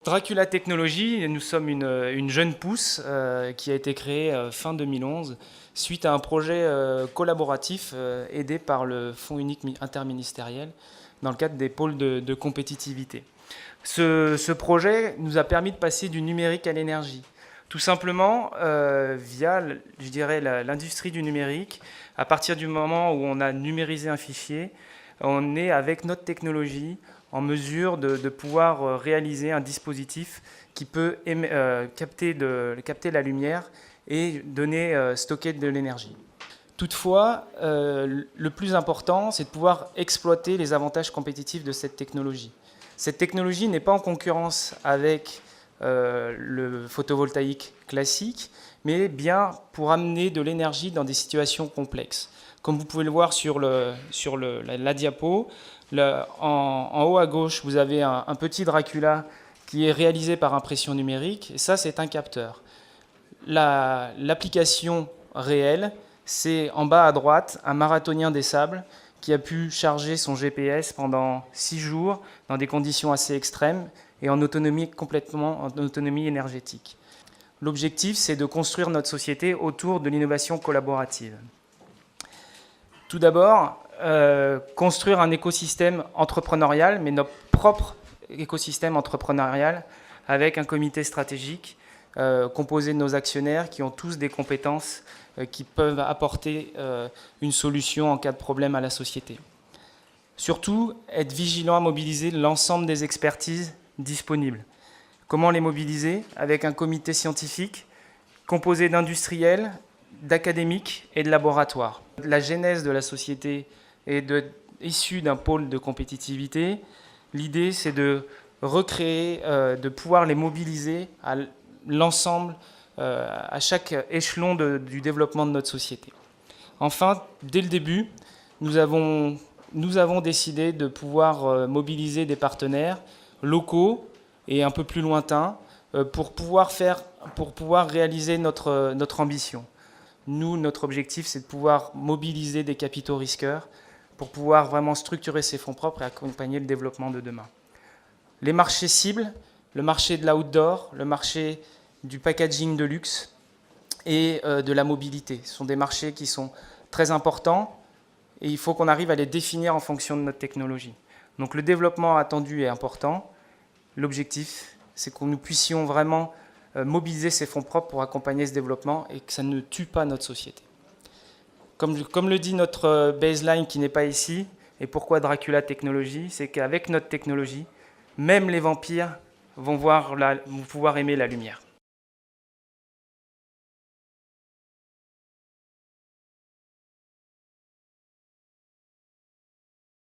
Dracula Technologies, nous sommes une jeune pousse qui a été créée fin 2011 suite à un projet collaboratif aidé par le Fonds unique interministériel dans le cadre des pôles de compétitivité. Ce projet nous a permis de passer du numérique à l'énergie. Tout simplement via, je dirais, l'industrie du numérique. À partir du moment où on a numérisé un fichier, on est avec notre technologie en mesure de pouvoir réaliser un dispositif qui peut capter la lumière et stocker de l'énergie. Toutefois, le plus important, c'est de pouvoir exploiter les avantages compétitifs de cette technologie. Cette technologie n'est pas en concurrence avec le photovoltaïque classique, mais bien pour amener de l'énergie dans des situations complexes. Comme vous pouvez le voir sur la diapo, en haut à gauche, vous avez un petit Dracula qui est réalisé par impression numérique, et ça, c'est un capteur. L'application réelle, c'est en bas à droite, un marathonien des sables qui a pu charger son GPS pendant 6 jours dans des conditions assez extrêmes et en autonomie énergétique. L'objectif, c'est de construire notre société autour de l'innovation collaborative. Tout d'abord, construire un écosystème entrepreneurial, mais notre propre écosystème entrepreneurial, avec un comité stratégique composé de nos actionnaires qui ont tous des compétences qui peuvent apporter une solution en cas de problème à la société. Surtout, être vigilant à mobiliser l'ensemble des expertises disponibles. Comment les mobiliser? Avec un comité scientifique composé d'industriels, d'académiques et de laboratoires. La genèse de la société est issue d'un pôle de compétitivité. L'idée, c'est de recréer, de pouvoir les mobiliser à l'ensemble, à chaque échelon du développement de notre société. Enfin, dès le début, nous avons décidé de pouvoir mobiliser des partenaires locaux et un peu plus lointains pour pouvoir réaliser notre ambition. Nous, notre objectif, c'est de pouvoir mobiliser des capitaux risqueurs pour pouvoir vraiment structurer ces fonds propres et accompagner le développement de demain. Les marchés cibles, le marché de l'outdoor, le marché du packaging de luxe et de la mobilité. Ce sont des marchés qui sont très importants et il faut qu'on arrive à les définir en fonction de notre technologie. Donc le développement attendu est important. L'objectif, c'est que nous puissions vraiment mobiliser ces fonds propres pour accompagner ce développement et que ça ne tue pas notre société. Comme le dit notre baseline qui n'est pas ici, et pourquoi Dracula Technologies, c'est qu'avec notre technologie, même les vampires vont pouvoir aimer la lumière.